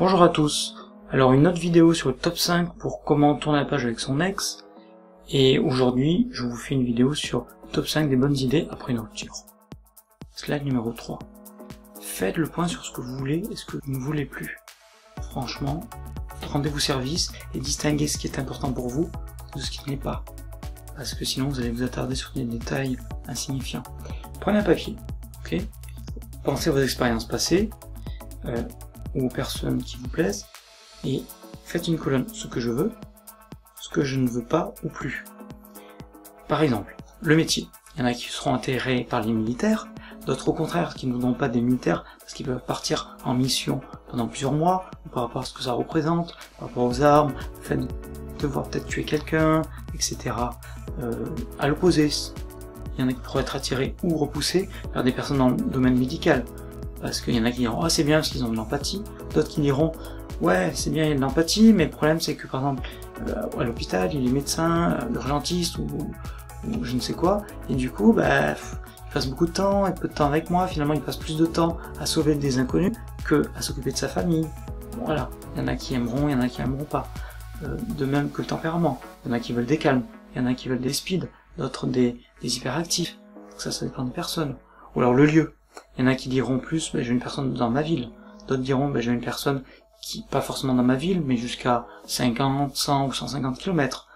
Bonjour à tous, alors une autre vidéo sur le top 5 pour comment tourner la page avec son ex, et aujourd'hui je vous fais une vidéo sur le top 5 des bonnes idées après une rupture. Slide numéro 3. Faites le point sur ce que vous voulez et ce que vous ne voulez plus. Franchement, rendez-vous service et distinguez ce qui est important pour vous de ce qui ne l'est pas. Parce que sinon vous allez vous attarder sur des détails insignifiants. Prenez un papier, ok? Pensez à vos expériences passées, ou aux personnes qui vous plaisent, et faites une colonne, ce que je veux, ce que je ne veux pas ou plus. Par exemple, le métier. Il y en a qui seront attirés par les militaires, d'autres au contraire qui ne voudront pas des militaires parce qu'ils peuvent partir en mission pendant plusieurs mois, ou par rapport à ce que ça représente, par rapport aux armes, le fait de devoir peut-être tuer quelqu'un, etc. À l'opposé, il y en a qui pourraient être attirés ou repoussés vers des personnes dans le domaine médical. Parce qu'il y en a qui diront « Ah, c'est bien parce qu'ils ont de l'empathie », d'autres qui diront « Ouais, c'est bien, il y a de l'empathie, mais le problème c'est que par exemple, à l'hôpital, il y a les médecins, l'urgentiste ou je ne sais quoi, et du coup, il passe beaucoup de temps, et peu de temps avec moi, finalement il passe plus de temps à sauver des inconnus que à s'occuper de sa famille. » Voilà, il y en a qui aimeront, il y en a qui aimeront pas. De même que le tempérament, il y en a qui veulent des calmes, il y en a qui veulent des speeds, d'autres des hyperactifs. Ça dépend des personnes. Ou alors le lieu. Il y en a qui diront plus, j'ai une personne dans ma ville. D'autres diront, j'ai une personne qui, pas forcément dans ma ville, mais jusqu'à 50, 100 ou 150 km.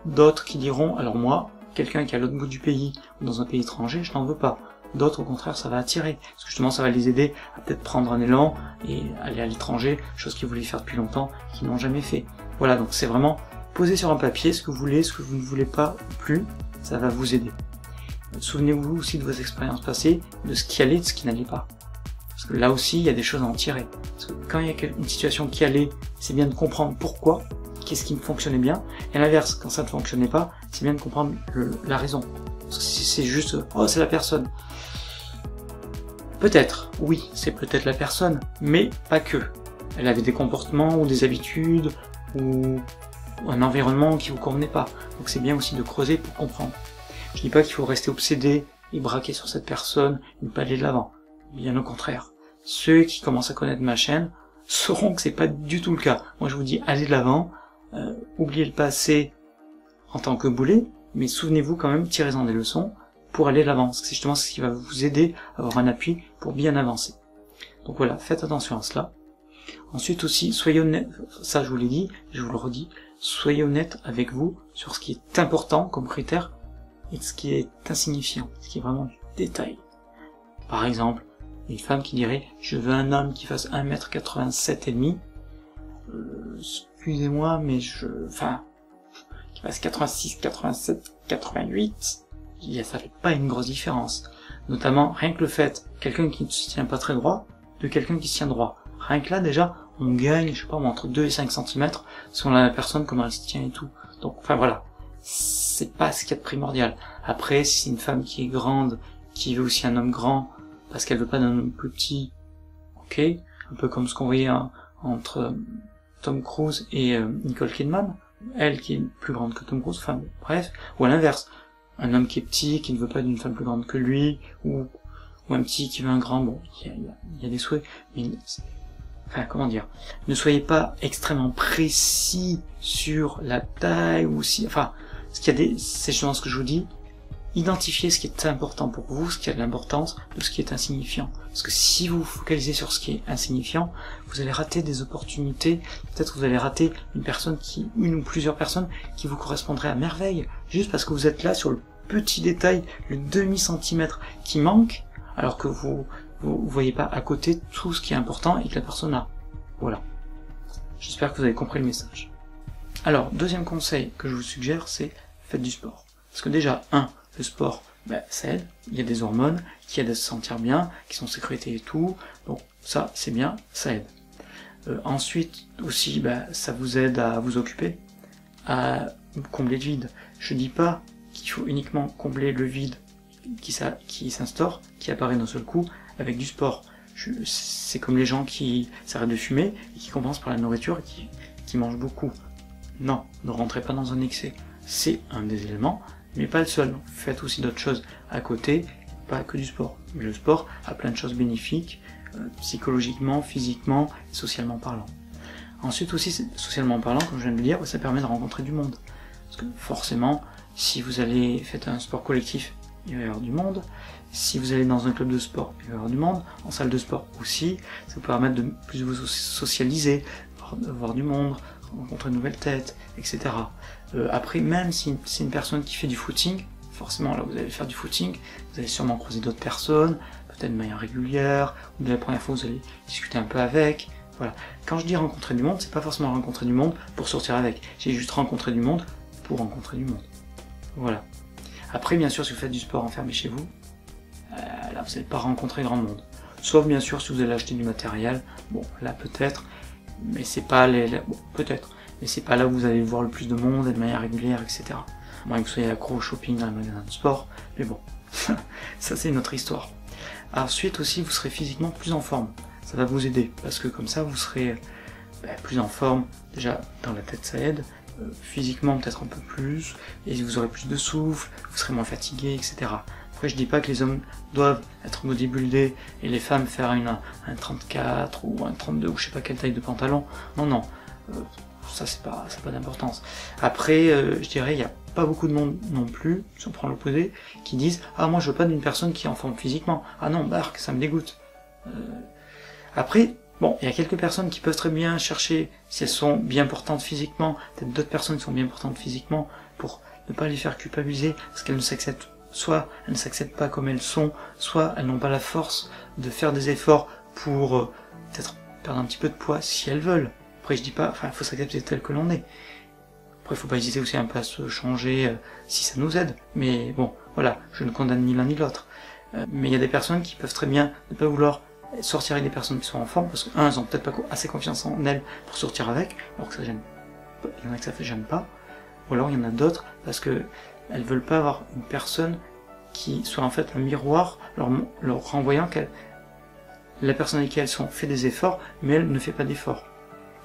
D'autres qui diront, alors moi, quelqu'un qui est à l'autre bout du pays, ou dans un pays étranger, je n'en veux pas. D'autres, au contraire, ça va attirer. Parce que justement, ça va les aider à peut-être prendre un élan et aller à l'étranger, chose qu'ils voulaient faire depuis longtemps, et qu'ils n'ont jamais fait. Voilà, donc c'est vraiment poser sur un papier ce que vous voulez, ce que vous ne voulez pas plus, ça va vous aider. Souvenez-vous aussi de vos expériences passées, de ce qui allait, de ce qui n'allait pas. Parce que là aussi, il y a des choses à en tirer. Parce que quand il y a une situation qui allait, c'est bien de comprendre pourquoi, qu'est-ce qui fonctionnait bien, et à l'inverse, quand ça ne fonctionnait pas, c'est bien de comprendre la raison. Parce que si c'est juste « Oh, c'est la personne », peut-être, oui, c'est peut-être la personne, mais pas que. Elle avait des comportements ou des habitudes, ou un environnement qui vous convenait pas. Donc c'est bien aussi de creuser pour comprendre. Je dis pas qu'il faut rester obsédé et braqué sur cette personne et ne pas aller de l'avant. Bien au contraire. Ceux qui commencent à connaître ma chaîne sauront que c'est pas du tout le cas. Moi je vous dis allez de l'avant, oubliez le passé en tant que boulet, mais souvenez-vous quand même, tirez-en des leçons pour aller de l'avant. C'est justement ce qui va vous aider à avoir un appui pour bien avancer. Donc voilà, faites attention à cela. Ensuite aussi, soyez honnête, ça je vous l'ai dit, je vous le redis, soyez honnête avec vous sur ce qui est important comme critère et ce qui est insignifiant, ce qui est vraiment du détail. Par exemple, une femme qui dirait « Je veux un homme qui fasse 1m87 et demi, excusez-moi, mais qui fasse 86, 87, 88, ça fait pas une grosse différence. » Notamment, rien que le fait, quelqu'un qui ne se tient pas très droit, de quelqu'un qui se tient droit. Rien que là, déjà, on gagne, je sais pas, entre 2 et 5 cm, selon la personne, comment elle se tient et tout. Donc, voilà. C'est pas ce qu'il y a de primordial. Après, si c'est une femme qui est grande, qui veut aussi un homme grand, parce qu'elle veut pas d'un homme plus petit, ok, un peu comme ce qu'on voyait entre Tom Cruise et Nicole Kidman, elle qui est plus grande que Tom Cruise, enfin bref, ou à l'inverse, un homme qui est petit, qui ne veut pas d'une femme plus grande que lui, ou un petit qui veut un grand, bon, il y a des souhaits, mais comment dire, ne soyez pas extrêmement précis sur la taille, ou si, c'est justement ce que je vous dis, identifiez ce qui est important pour vous, ce qui a de l'importance, de ce qui est insignifiant. Parce que si vous vous focalisez sur ce qui est insignifiant, vous allez rater des opportunités, peut-être vous allez rater une ou plusieurs personnes qui vous correspondraient à merveille, juste parce que vous êtes là sur le petit détail, le demi-centimètre qui manque, alors que vous voyez pas à côté tout ce qui est important et que la personne a. Voilà. J'espère que vous avez compris le message. Alors, deuxième conseil que je vous suggère, c'est faites du sport. Parce que déjà, le sport, ça aide, il y a des hormones qui aident à se sentir bien, qui sont sécrétées et tout, donc ça, c'est bien, ça aide. Ensuite, aussi, ça vous aide à vous occuper, à combler le vide. Je dis pas qu'il faut uniquement combler le vide qui s'instaure, qui apparaît d'un seul coup, avec du sport. C'est comme les gens qui s'arrêtent de fumer et qui compensent par la nourriture et qui mangent beaucoup. Non, ne rentrez pas dans un excès. C'est un des éléments, mais pas le seul. Faites aussi d'autres choses à côté, pas que du sport. Mais le sport a plein de choses bénéfiques, psychologiquement, physiquement, et socialement parlant. Ensuite aussi, socialement parlant, comme je viens de le dire, ça permet de rencontrer du monde. Parce que forcément, si vous allez faire un sport collectif, il va y avoir du monde. Si vous allez dans un club de sport, il va y avoir du monde. En salle de sport aussi, ça vous permet de plus vous socialiser, voir du monde, rencontrer de nouvelles têtes, etc. Après, même si c'est une personne qui fait du footing, forcément là vous allez faire du footing, vous allez sûrement croiser d'autres personnes, peut-être de manière régulière, ou de la première fois vous allez discuter un peu avec. Voilà. Quand je dis rencontrer du monde, c'est pas forcément rencontrer du monde pour sortir avec. J'ai juste rencontré du monde pour rencontrer du monde. Voilà. Après, bien sûr, si vous faites du sport enfermé chez vous, là vous n'allez pas rencontrer grand monde. Sauf bien sûr si vous allez acheter du matériel, bon là peut-être, mais c'est pas bon, peut-être, mais c'est pas là où vous allez voir le plus de monde et de manière régulière, etc. Moins que vous soyez accro au shopping dans les magasins de sport, mais bon, ça c'est une autre histoire. Ensuite aussi, vous serez physiquement plus en forme. Ça va vous aider, parce que comme ça vous serez plus en forme, déjà dans la tête ça aide, physiquement peut-être un peu plus, et vous aurez plus de souffle, vous serez moins fatigué, etc. Après je dis pas que les hommes doivent être bodybuildés et les femmes faire un 34 ou un 32 ou je sais pas quelle taille de pantalon, non, ça c'est pas d'importance. Après je dirais il n'y a pas beaucoup de monde non plus, si on prend l'opposé, qui disent « Ah moi je veux pas d'une personne qui est en forme physiquement, ah non barque, ça me dégoûte ». Après, bon, il y a quelques personnes qui peuvent très bien chercher si elles sont bien portantes physiquement, peut-être d'autres personnes qui sont bien portantes physiquement, pour ne pas les faire culpabiliser, parce qu'elles ne s'acceptent, soit elles ne s'acceptent pas comme elles sont, soit elles n'ont pas la force de faire des efforts pour peut-être perdre un petit peu de poids si elles veulent. Après, je dis pas, enfin, il faut s'accepter tel que l'on est. Après, il faut pas hésiter aussi un peu à se changer si ça nous aide, mais bon, voilà, je ne condamne ni l'un ni l'autre. Mais il y a des personnes qui peuvent très bien ne pas vouloir sortir avec des personnes qui sont en forme, parce que elles ont peut-être pas assez confiance en elles pour sortir avec, alors que ça gêne. Il y en a que ça fait gêne pas, ou alors il y en a d'autres parce que elles veulent pas avoir une personne qui soit en fait un miroir, leur renvoyant qu'elle, la personne avec qui elles sont fait des efforts, mais elle ne fait pas d'efforts.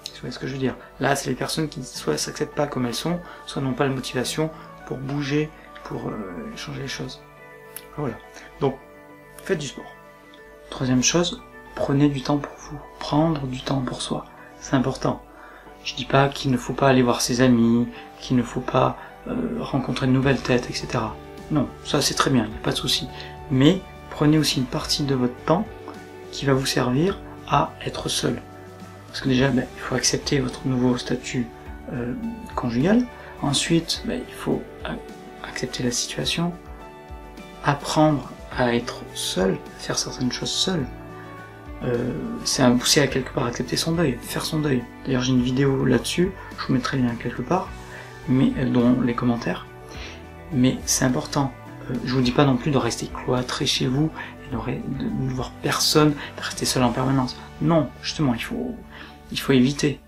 Vous voyez ce que je veux dire? Là, c'est les personnes qui soit s'acceptent pas comme elles sont, soit n'ont pas la motivation pour bouger, pour changer les choses. Voilà. Donc, faites du sport. Troisième chose, prenez du temps pour vous. Prendre du temps pour soi. C'est important. Je dis pas qu'il ne faut pas aller voir ses amis, qu'il ne faut pas rencontrer de nouvelles têtes, etc. Non, ça c'est très bien, il n'y a pas de souci. Mais prenez aussi une partie de votre temps qui va vous servir à être seul. Parce que déjà, il faut accepter votre nouveau statut conjugal. Ensuite, il faut accepter la situation, apprendre à être seul, faire certaines choses seul. C'est un pousser à quelque part à accepter son deuil, faire son deuil. D'ailleurs j'ai une vidéo là-dessus, je vous mettrai le lien quelque part, mais dans les commentaires. Mais c'est important. Je vous dis pas non plus de rester cloîtré chez vous et de ne voir personne, de rester seul en permanence. Non, justement, il faut éviter.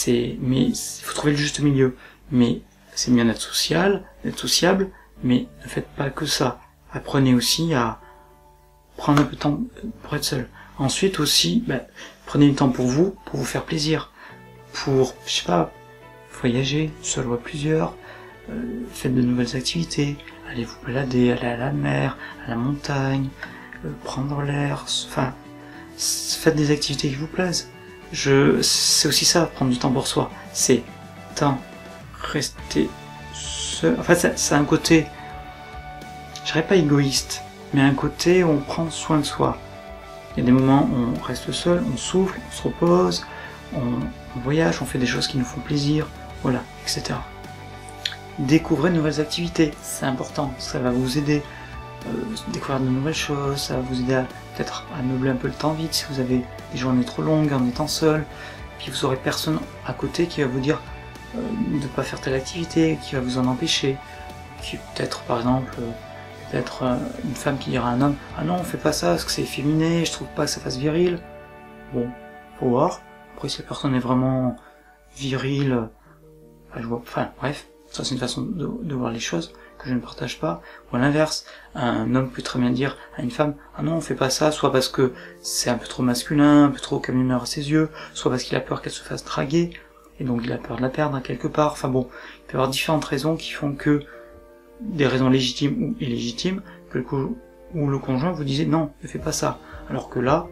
Mais il faut trouver le juste milieu. Mais c'est bien d'être sociable, mais ne faites pas que ça. Apprenez aussi à prendre un peu de temps pour être seul. Ensuite aussi, prenez du temps pour vous faire plaisir. Pour, je sais pas, voyager, seul ou à plusieurs, faites de nouvelles activités, allez vous balader, allez à la mer, à la montagne, prendre l'air, enfin, faites des activités qui vous plaisent. C'est aussi ça, prendre du temps pour soi. C'est rester seul. En fait, c'est un côté, je dirais pas égoïste, mais un côté où on prend soin de soi. Il y a des moments où on reste seul, on souffle, on se repose, on voyage, on fait des choses qui nous font plaisir, voilà, etc. Découvrez de nouvelles activités, c'est important, ça va vous aider. Découvrir de nouvelles choses, ça va vous aider peut-être à meubler un peu le temps vide si vous avez des journées trop longues en étant seul. Puis vous aurez personne à côté qui va vous dire de ne pas faire telle activité, qui va vous en empêcher. Qui peut-être par exemple une femme qui dira à un homme « Ah non, fais pas ça, parce que c'est efféminé, je trouve pas que ça fasse viril. » Bon, faut voir. Après, si la personne est vraiment virile, enfin bref, ça c'est une façon de voir les choses que je ne partage pas. Ou à l'inverse, un homme peut très bien dire à une femme « Ah non, fais pas ça, soit parce que c'est un peu trop masculin, un peu trop camineur à ses yeux, soit parce qu'il a peur qu'elle se fasse draguer, et donc il a peur de la perdre quelque part. » Enfin bon, il peut y avoir différentes raisons qui font que des raisons légitimes ou illégitimes, où le conjoint vous disait non, ne fais pas ça. Alors que là,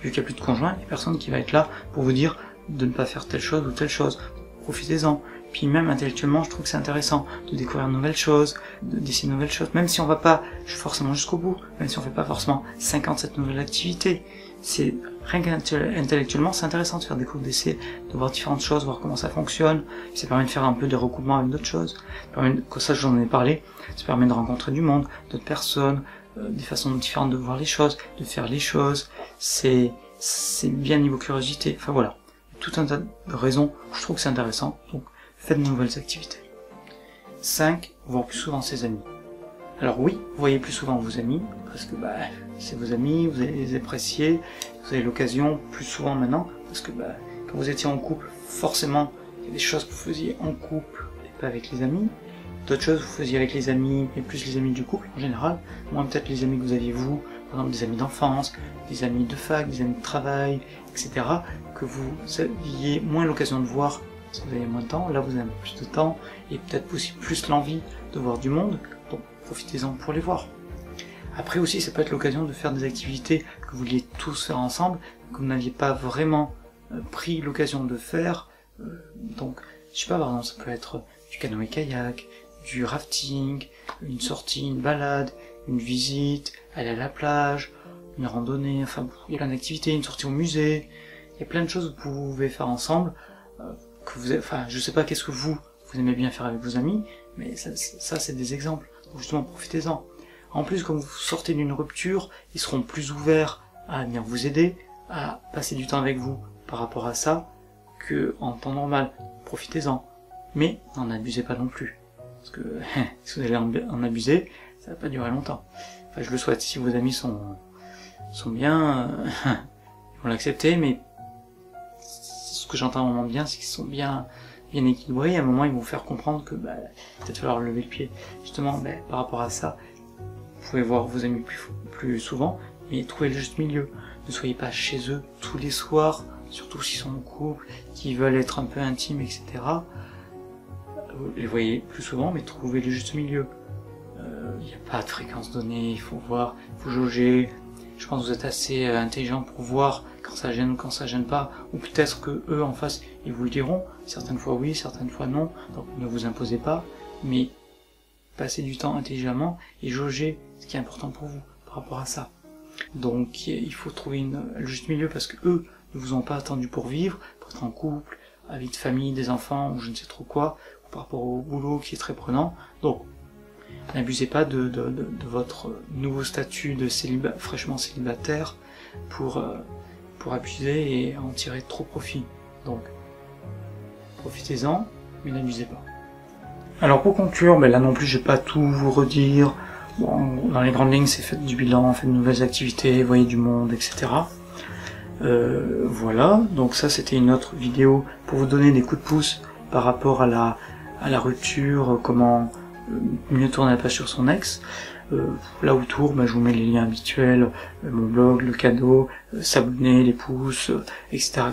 vu qu'il n'y a plus de conjoint, il n'y a personne qui va être là pour vous dire de ne pas faire telle chose ou telle chose. Profitez-en. Puis même intellectuellement, je trouve que c'est intéressant de découvrir de nouvelles choses, d'essayer de nouvelles choses, même si on va pas forcément jusqu'au bout, même si on fait pas forcément 57 nouvelles activités. C'est rien qu'intellectuellement, c'est intéressant de faire des cours d'essai, de voir différentes choses, voir comment ça fonctionne. Ça permet de faire un peu des recoupements avec d'autres choses. Comme ça, j'en ai parlé. Ça permet de rencontrer du monde, d'autres personnes, des façons différentes de voir les choses, de faire les choses. C'est bien niveau curiosité. Enfin voilà, tout un tas de raisons. Je trouve que c'est intéressant. Donc faites de nouvelles activités. 5. Voir plus souvent ses amis. Alors oui, vous voyez plus souvent vos amis, parce que c'est vos amis, vous allez les apprécier, vous avez l'occasion plus souvent maintenant, parce que quand vous étiez en couple, forcément, il y a des choses que vous faisiez en couple et pas avec les amis, d'autres choses que vous faisiez avec les amis, mais plus les amis du couple en général, moins peut-être les amis que vous aviez vous, par exemple des amis d'enfance, des amis de fac, des amis de travail, etc., que vous aviez moins l'occasion de voir, parce que vous avez moins de temps, là vous avez plus de temps, et peut-être aussi plus l'envie de voir du monde, donc profitez-en pour les voir. Après aussi, ça peut être l'occasion de faire des activités que vous vouliez tous faire ensemble, que vous n'aviez pas vraiment pris l'occasion de faire. Donc, je sais pas, par exemple, ça peut être du canoë-kayak, du rafting, une sortie, une balade, une visite, aller à la plage, une randonnée, enfin, il y a plein d'activités, une sortie au musée. Il y a plein de choses que vous pouvez faire ensemble, je sais pas qu'est-ce que vous aimez bien faire avec vos amis, mais ça c'est des exemples. Donc justement, profitez-en. En plus, quand vous sortez d'une rupture, ils seront plus ouverts à venir vous aider, à passer du temps avec vous par rapport à ça, que en temps normal. Profitez-en. Mais n'en abusez pas non plus. Parce que si vous allez en abuser, ça va pas durer longtemps. Enfin, je le souhaite. Si vos amis sont bien, ils vont l'accepter, mais ce que j'entends vraiment bien, c'est qu'ils sont bien équilibrés, et à un moment ils vont vous faire comprendre que peut-être falloir lever le pied. Justement, par rapport à ça, vous pouvez voir vos amis plus souvent, mais trouvez le juste milieu. Ne soyez pas chez eux tous les soirs, surtout s'ils sont en couple, qui veulent être un peu intimes, etc. Vous les voyez plus souvent, mais trouvez le juste milieu. Il n'y a pas de fréquence donnée, il faut voir, il faut jauger. Je pense que vous êtes assez intelligent pour voir quand ça gêne ou quand ça gêne pas, ou peut-être que eux en face, ils vous le diront, certaines fois oui, certaines fois non, donc ne vous imposez pas, mais passez du temps intelligemment et jaugez ce qui est important pour vous par rapport à ça. Donc il faut trouver le juste milieu, parce que eux ne vous ont pas attendu pour vivre, pour être en couple, avec de famille, des enfants, ou je ne sais trop quoi, ou par rapport au boulot qui est très prenant. Donc n'abusez pas de votre nouveau statut de fraîchement célibataire pour abuser et en tirer trop profit. Donc, profitez-en, mais n'abusez pas. Alors pour conclure, là non plus je vais pas tout vous redire. Bon, dans les grandes lignes, c'est faites du bilan, faites de nouvelles activités, voyez du monde, etc. Voilà, donc ça c'était une autre vidéo pour vous donner des coups de pouce par rapport à la rupture, comment mieux tourner la page sur son ex. Là autour, je vous mets les liens habituels, mon blog, le cadeau, s'abonner, les pouces, etc.,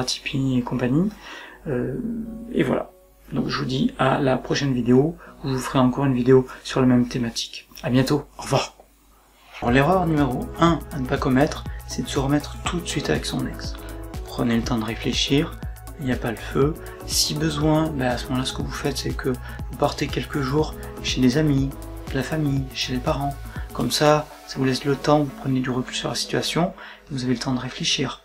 Tipeee et compagnie. Et voilà. Donc je vous dis à la prochaine vidéo, où je vous ferai encore une vidéo sur la même thématique. À bientôt, au revoir. Alors l'erreur numéro 1 à ne pas commettre, c'est de se remettre tout de suite avec son ex. Prenez le temps de réfléchir, il n'y a pas le feu. Si besoin, à ce moment-là, ce que vous faites, c'est que vous partez quelques jours chez des amis, de la famille, chez les parents. Comme ça vous laisse le temps, vous prenez du recul sur la situation, et vous avez le temps de réfléchir.